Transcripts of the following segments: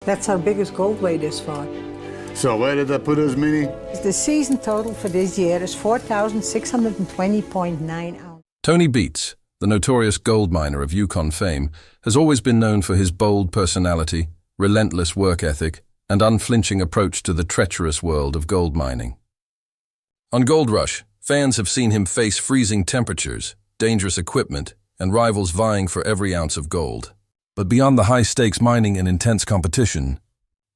That's our biggest gold weigh this far. So where did that put us, Minnie? The season total for this year is 4,620.9 ounces. Tony Beets, the notorious gold miner of Yukon fame, has always been known for his bold personality, relentless work ethic, and unflinching approach to the treacherous world of gold mining. On Gold Rush, fans have seen him face freezing temperatures, dangerous equipment, and rivals vying for every ounce of gold. But beyond the high-stakes mining and intense competition,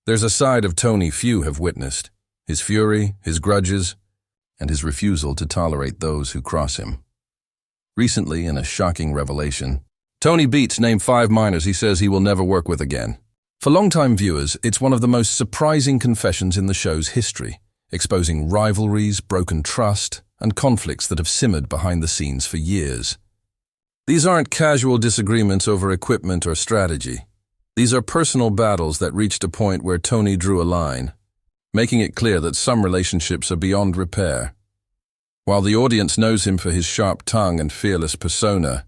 there's a side of Tony few have witnessed: his fury, his grudges, and his refusal to tolerate those who cross him. Recently, in a shocking revelation, Tony Beets named 5 miners he says he will never work with again. For longtime viewers, it's one of the most surprising confessions in the show's history, exposing rivalries, broken trust, and conflicts that have simmered behind the scenes for years. These aren't casual disagreements over equipment or strategy. These are personal battles that reached a point where Tony drew a line, making it clear that some relationships are beyond repair. While the audience knows him for his sharp tongue and fearless persona,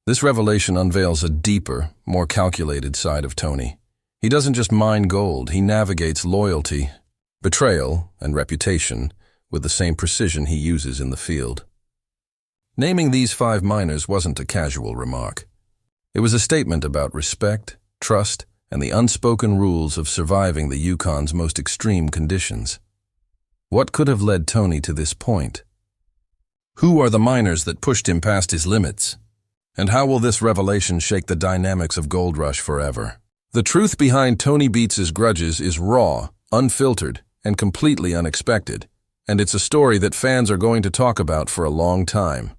this revelation unveils a deeper, more calculated side of Tony. He doesn't just mine gold, he navigates loyalty, betrayal, and reputation with the same precision he uses in the field. Naming these 5 miners wasn't a casual remark. It was a statement about respect, trust, and the unspoken rules of surviving the Yukon's most extreme conditions. What could have led Tony to this point? Who are the miners that pushed him past his limits? And how will this revelation shake the dynamics of Gold Rush forever? The truth behind Tony Beets' grudges is raw, unfiltered, and completely unexpected, and it's a story that fans are going to talk about for a long time.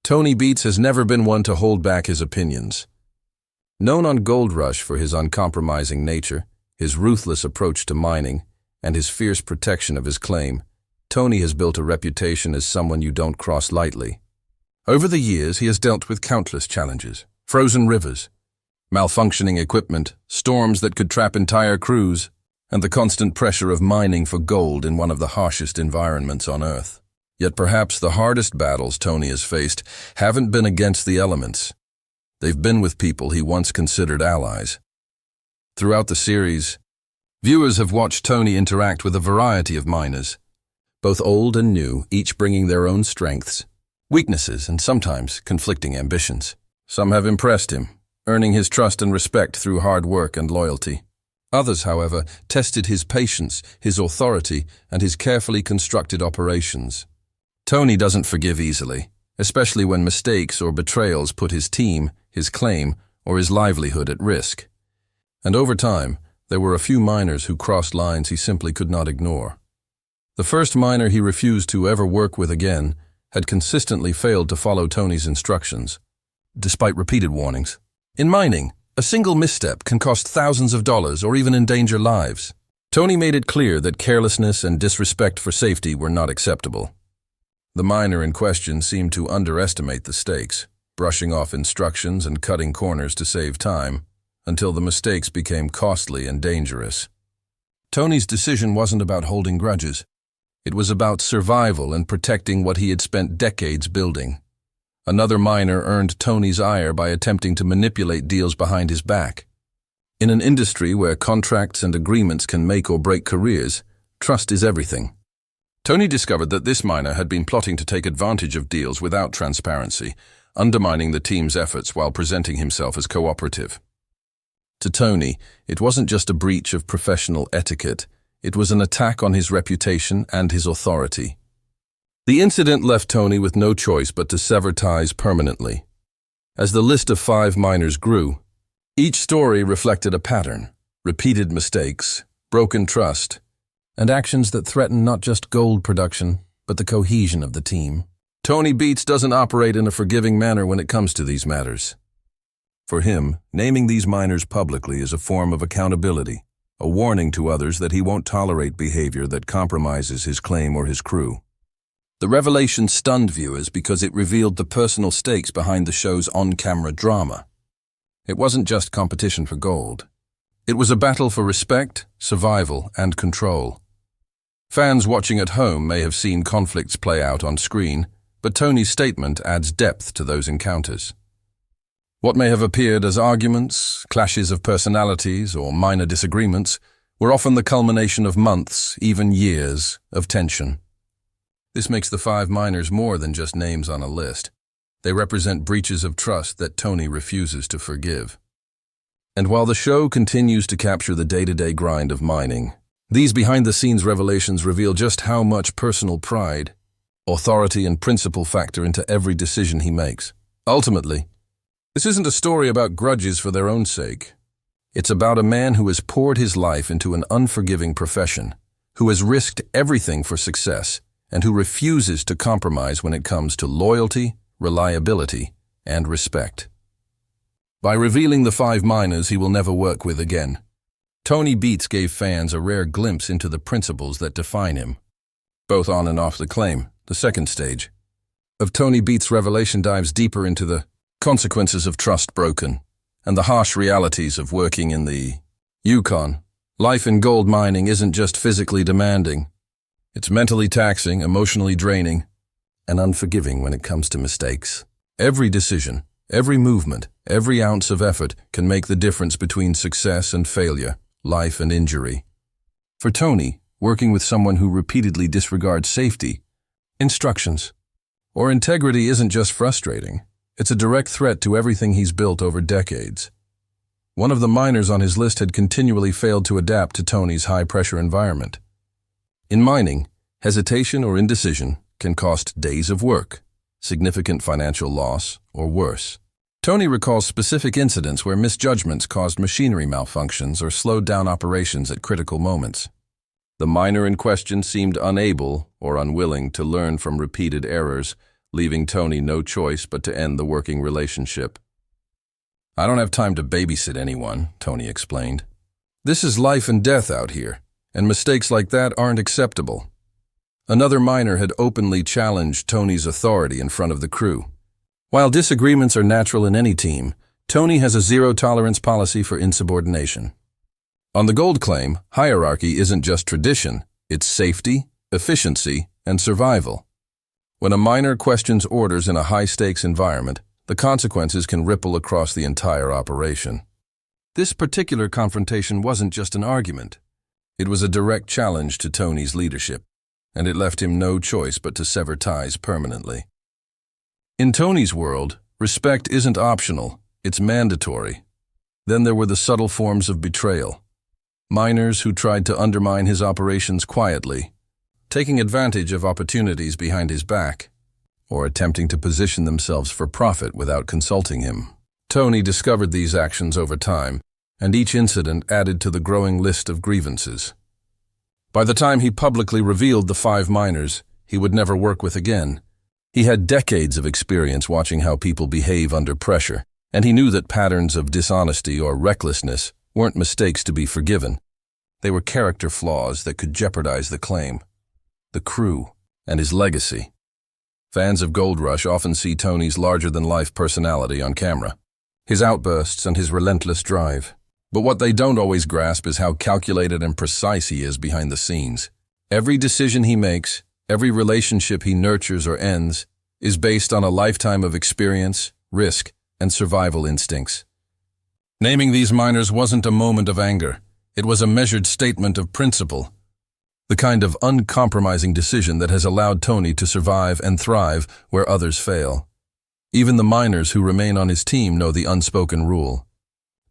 Tony Beets has never been one to hold back his opinions. Known on Gold Rush for his uncompromising nature, his ruthless approach to mining, and his fierce protection of his claim, Tony has built a reputation as someone you don't cross lightly. Over the years, he has dealt with countless challenges: frozen rivers, malfunctioning equipment, storms that could trap entire crews, and the constant pressure of mining for gold in one of the harshest environments on Earth. Yet perhaps the hardest battles Tony has faced haven't been against the elements. They've been with people he once considered allies. Throughout the series, viewers have watched Tony interact with a variety of miners, both old and new, each bringing their own strengths, weaknesses, and sometimes conflicting ambitions. Some have impressed him, earning his trust and respect through hard work and loyalty. Others, however, tested his patience, his authority, and his carefully constructed operations. Tony doesn't forgive easily, especially when mistakes or betrayals put his team, his claim, or his livelihood at risk. And over time, there were a few miners who crossed lines he simply could not ignore. The first miner he refused to ever work with again had consistently failed to follow Tony's instructions, despite repeated warnings. In mining, a single misstep can cost thousands of dollars or even endanger lives. Tony made it clear that carelessness and disrespect for safety were not acceptable. The miner in question seemed to underestimate the stakes, brushing off instructions and cutting corners to save time, until the mistakes became costly and dangerous. Tony's decision wasn't about holding grudges. It was about survival and protecting what he had spent decades building. Another miner earned Tony's ire by attempting to manipulate deals behind his back. In an industry where contracts and agreements can make or break careers, trust is everything. Tony discovered that this miner had been plotting to take advantage of deals without transparency, undermining the team's efforts while presenting himself as cooperative. To Tony, it wasn't just a breach of professional etiquette, it was an attack on his reputation and his authority. The incident left Tony with no choice but to sever ties permanently. As the list of 5 miners grew, each story reflected a pattern: repeated mistakes, broken trust, and actions that threatened not just gold production, but the cohesion of the team. Tony Beets doesn't operate in a forgiving manner when it comes to these matters. For him, naming these miners publicly is a form of accountability, a warning to others that he won't tolerate behavior that compromises his claim or his crew. The revelation stunned viewers because it revealed the personal stakes behind the show's on-camera drama. It wasn't just competition for gold. It was a battle for respect, survival, and control. Fans watching at home may have seen conflicts play out on screen, but Tony's statement adds depth to those encounters. What may have appeared as arguments, clashes of personalities, or minor disagreements were often the culmination of months, even years, of tension. This makes the 5 miners more than just names on a list. They represent breaches of trust that Tony refuses to forgive. And while the show continues to capture the day-to-day grind of mining, these behind-the-scenes revelations reveal just how much personal pride, authority, and principle factor into every decision he makes. Ultimately, this isn't a story about grudges for their own sake. It's about a man who has poured his life into an unforgiving profession, who has risked everything for success, and who refuses to compromise when it comes to loyalty, reliability, and respect. By revealing the 5 miners he will never work with again, Tony Beets gave fans a rare glimpse into the principles that define him, both on and off the claim. The second stage of Tony Beets' revelation dives deeper into the consequences of trust broken and the harsh realities of working in the Yukon. Life in gold mining isn't just physically demanding. It's mentally taxing, emotionally draining, and unforgiving when it comes to mistakes. Every decision, every movement, every ounce of effort can make the difference between success and failure, life and injury. For Tony, working with someone who repeatedly disregards safety, instructions, or integrity isn't just frustrating. It's a direct threat to everything he's built over decades. One of the miners on his list had continually failed to adapt to Tony's high-pressure environment. In mining, hesitation or indecision can cost days of work, significant financial loss, or worse. Tony recalls specific incidents where misjudgments caused machinery malfunctions or slowed down operations at critical moments. The miner in question seemed unable or unwilling to learn from repeated errors, leaving Tony no choice but to end the working relationship. "I don't have time to babysit anyone," Tony explained. "This is life and death out here, and mistakes like that aren't acceptable." Another miner had openly challenged Tony's authority in front of the crew. While disagreements are natural in any team, Tony has a zero-tolerance policy for insubordination. On the gold claim, hierarchy isn't just tradition, it's safety, efficiency, and survival. When a miner questions orders in a high-stakes environment, the consequences can ripple across the entire operation. This particular confrontation wasn't just an argument. It was a direct challenge to Tony's leadership, and it left him no choice but to sever ties permanently. In Tony's world, respect isn't optional, it's mandatory. Then there were the subtle forms of betrayal. Miners who tried to undermine his operations quietly, taking advantage of opportunities behind his back, or attempting to position themselves for profit without consulting him. Tony discovered these actions over time, and each incident added to the growing list of grievances. By the time he publicly revealed the 5 miners he would never work with again, he had decades of experience watching how people behave under pressure, and he knew that patterns of dishonesty or recklessness weren't mistakes to be forgiven. They were character flaws that could jeopardize the claim, the crew, and his legacy. Fans of Gold Rush often see Tony's larger-than-life personality on camera, his outbursts and his relentless drive. But what they don't always grasp is how calculated and precise he is behind the scenes. Every decision he makes, every relationship he nurtures or ends, is based on a lifetime of experience, risk, and survival instincts. Naming these miners wasn't a moment of anger. It was a measured statement of principle, the kind of uncompromising decision that has allowed Tony to survive and thrive where others fail. Even the miners who remain on his team know the unspoken rule.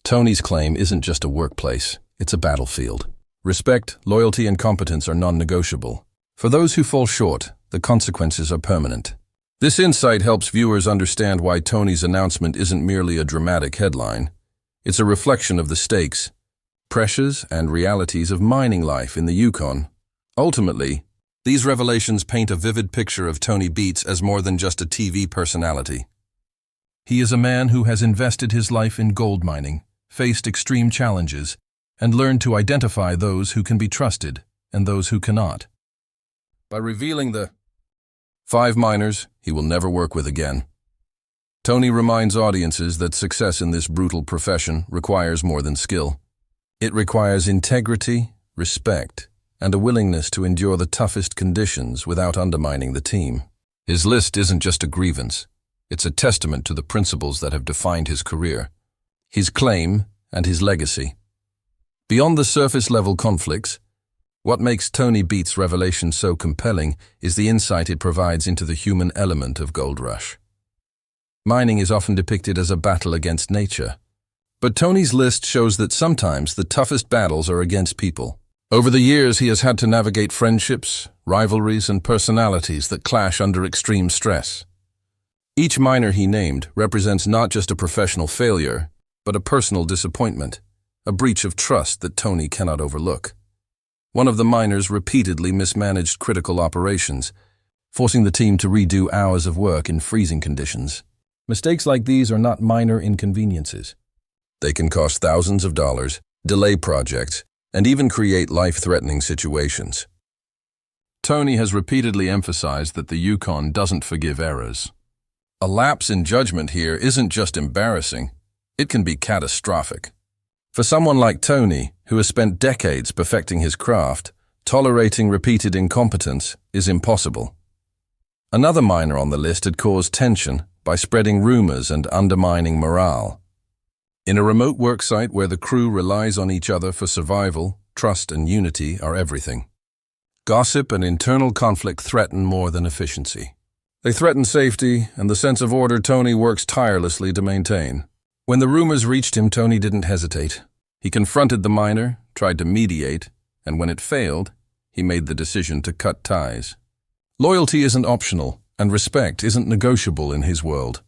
Tony's claim isn't just a workplace, it's a battlefield. Respect, loyalty, and competence are non-negotiable. For those who fall short, the consequences are permanent. This insight helps viewers understand why Tony's announcement isn't merely a dramatic headline. It's a reflection of the stakes, pressures, and realities of mining life in the Yukon. Ultimately, these revelations paint a vivid picture of Tony Beets as more than just a TV personality. He is a man who has invested his life in gold mining, faced extreme challenges, and learned to identify those who can be trusted and those who cannot. By revealing the 5 miners he will never work with again, Tony reminds audiences that success in this brutal profession requires more than skill. It requires integrity, respect, and a willingness to endure the toughest conditions without undermining the team. His list isn't just a grievance. It's a testament to the principles that have defined his career, his claim, and his legacy. Beyond the surface-level conflicts, what makes Tony Beets' revelation so compelling is the insight it provides into the human element of gold rush. Mining is often depicted as a battle against nature, but Tony's list shows that sometimes the toughest battles are against people. Over the years, he has had to navigate friendships, rivalries, and personalities that clash under extreme stress. Each miner he named represents not just a professional failure, but a personal disappointment, a breach of trust that Tony cannot overlook. One of the miners repeatedly mismanaged critical operations, forcing the team to redo hours of work in freezing conditions. Mistakes like these are not minor inconveniences. They can cost thousands of dollars, delay projects, and even create life-threatening situations. Tony has repeatedly emphasized that the Yukon doesn't forgive errors. A lapse in judgment here isn't just embarrassing, it can be catastrophic. For someone like Tony, who has spent decades perfecting his craft, tolerating repeated incompetence is impossible. Another miner on the list had caused tension by spreading rumors and undermining morale. In a remote worksite where the crew relies on each other for survival, trust and unity are everything. Gossip and internal conflict threaten more than efficiency. They threaten safety and the sense of order Tony works tirelessly to maintain. When the rumors reached him, Tony didn't hesitate. He confronted the miner, tried to mediate, and when it failed, he made the decision to cut ties. Loyalty isn't optional, and respect isn't negotiable in his world.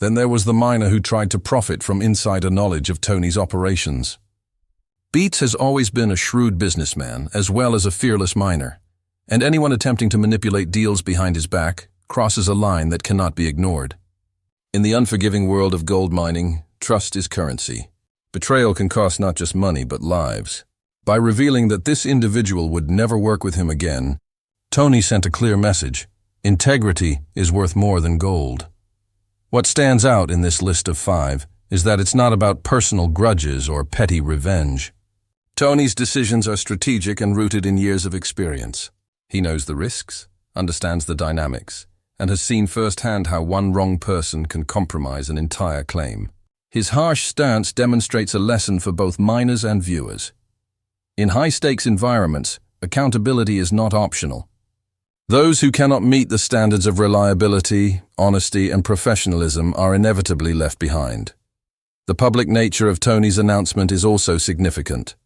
Then there was the miner who tried to profit from insider knowledge of Tony's operations. Beets has always been a shrewd businessman as well as a fearless miner, and anyone attempting to manipulate deals behind his back crosses a line that cannot be ignored. In the unforgiving world of gold mining, trust is currency. Betrayal can cost not just money but lives. By revealing that this individual would never work with him again, Tony sent a clear message: integrity is worth more than gold. What stands out in this list of 5 is that it's not about personal grudges or petty revenge. Tony's decisions are strategic and rooted in years of experience. He knows the risks, understands the dynamics, and has seen firsthand how one wrong person can compromise an entire claim. His harsh stance demonstrates a lesson for both miners and viewers. In high-stakes environments, accountability is not optional. Those who cannot meet the standards of reliability, honesty, and professionalism are inevitably left behind. The public nature of Tony's announcement is also significant.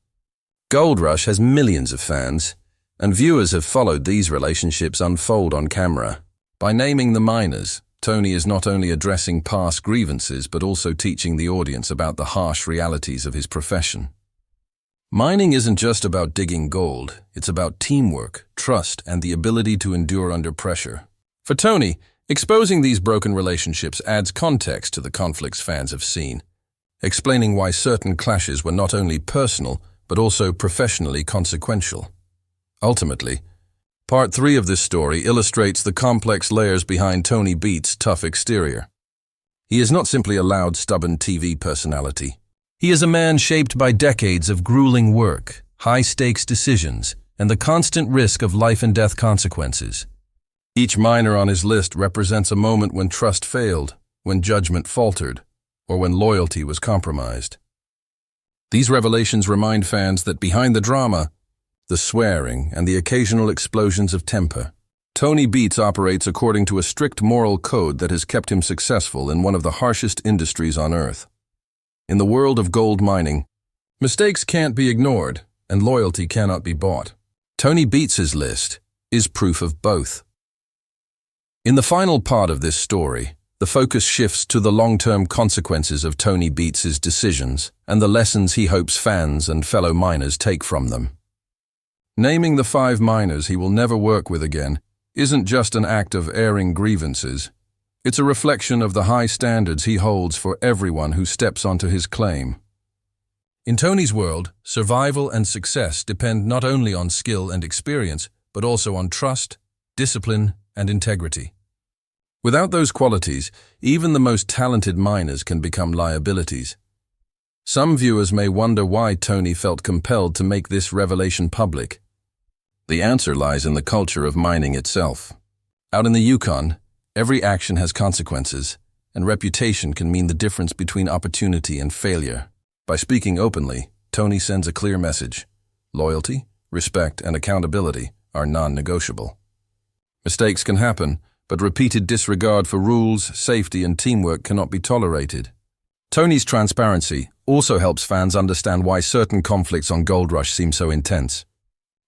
Gold Rush has millions of fans, and viewers have followed these relationships unfold on camera. By naming the miners, Tony is not only addressing past grievances but also teaching the audience about the harsh realities of his profession. Mining isn't just about digging gold, it's about teamwork, trust, and the ability to endure under pressure. For Tony, exposing these broken relationships adds context to the conflicts fans have seen, explaining why certain clashes were not only personal but also professionally consequential. Ultimately, Part 3 of this story illustrates the complex layers behind Tony Beets' tough exterior. He is not simply a loud, stubborn TV personality. He is a man shaped by decades of grueling work, high-stakes decisions, and the constant risk of life-and-death consequences. Each miner on his list represents a moment when trust failed, when judgment faltered, or when loyalty was compromised. These revelations remind fans that behind the drama, the swearing, and the occasional explosions of temper, Tony Beets operates according to a strict moral code that has kept him successful in one of the harshest industries on Earth. In the world of gold mining, mistakes can't be ignored and loyalty cannot be bought. Tony Beets' list is proof of both. In the final part of this story, the focus shifts to the long-term consequences of Tony Beets' decisions and the lessons he hopes fans and fellow miners take from them. Naming the 5 miners he will never work with again isn't just an act of airing grievances. It's a reflection of the high standards he holds for everyone who steps onto his claim. In Tony's world, survival and success depend not only on skill and experience, but also on trust, discipline, and integrity. Without those qualities, even the most talented miners can become liabilities. Some viewers may wonder why Tony felt compelled to make this revelation public. The answer lies in the culture of mining itself. Out in the Yukon, Every action has consequences, and reputation can mean the difference between opportunity and failure. By speaking openly, Tony sends a clear message. Loyalty, respect, and accountability are non-negotiable. Mistakes can happen, but repeated disregard for rules, safety, and teamwork cannot be tolerated. Tony's transparency also helps fans understand why certain conflicts on Gold Rush seem so intense.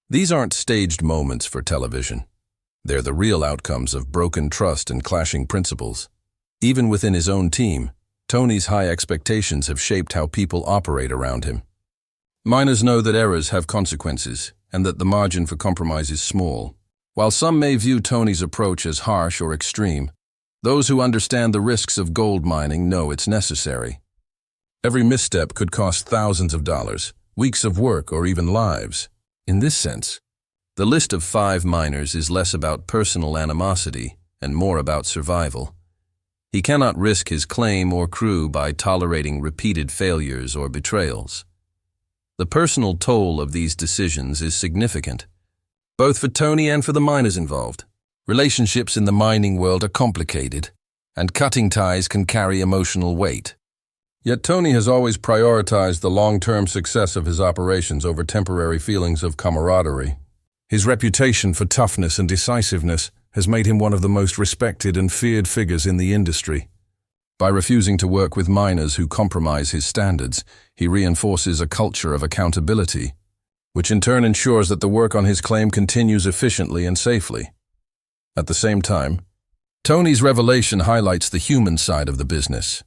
These aren't staged moments for television. They're the real outcomes of broken trust and clashing principles. Even within his own team, Tony's high expectations have shaped how people operate around him. Miners know that errors have consequences and that the margin for compromise is small. While some may view Tony's approach as harsh or extreme, those who understand the risks of gold mining know it's necessary. Every misstep could cost thousands of dollars, weeks of work, or even lives. In this sense, the list of 5 miners is less about personal animosity and more about survival. He cannot risk his claim or crew by tolerating repeated failures or betrayals. The personal toll of these decisions is significant, both for Tony and for the miners involved. Relationships in the mining world are complicated, and cutting ties can carry emotional weight. Yet Tony has always prioritized the long-term success of his operations over temporary feelings of camaraderie. His reputation for toughness and decisiveness has made him one of the most respected and feared figures in the industry. By refusing to work with miners who compromise his standards, he reinforces a culture of accountability, which in turn ensures that the work on his claim continues efficiently and safely. At the same time, Tony's revelation highlights the human side of the business.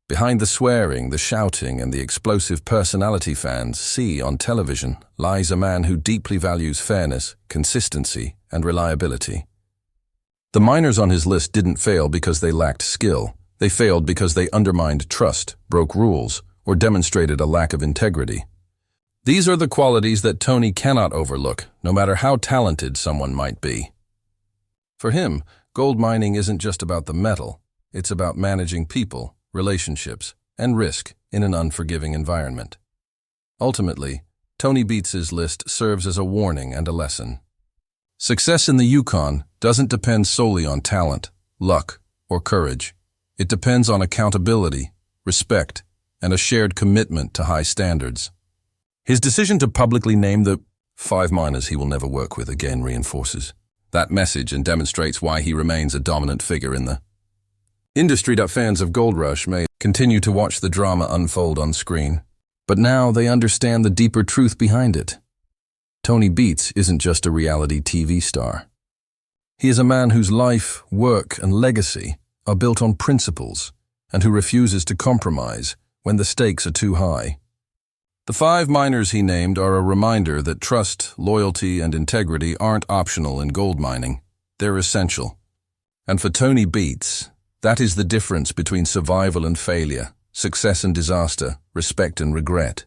Behind the swearing, the shouting, and the explosive personality fans see on television lies a man who deeply values fairness, consistency, and reliability. The miners on his list didn't fail because they lacked skill. They failed because they undermined trust, broke rules, or demonstrated a lack of integrity. These are the qualities that Tony cannot overlook, no matter how talented someone might be. For him, gold mining isn't just about the metal. It's about managing people, relationships, and risk in an unforgiving environment. Ultimately, Tony Beets' list serves as a warning and a lesson. Success in the Yukon doesn't depend solely on talent, luck, or courage. It depends on accountability, respect, and a shared commitment to high standards. His decision to publicly name the 5 miners he will never work with again reinforces that message and demonstrates why he remains a dominant figure in the industry. Fans of Gold Rush may continue to watch the drama unfold on screen, but now they understand the deeper truth behind it. Tony Beets isn't just a reality TV star. He is a man whose life, work, and legacy are built on principles and who refuses to compromise when the stakes are too high. The 5 miners he named are a reminder that trust, loyalty, and integrity aren't optional in gold mining. They're essential. And for Tony Beets, that is the difference between survival and failure, success and disaster, respect and regret.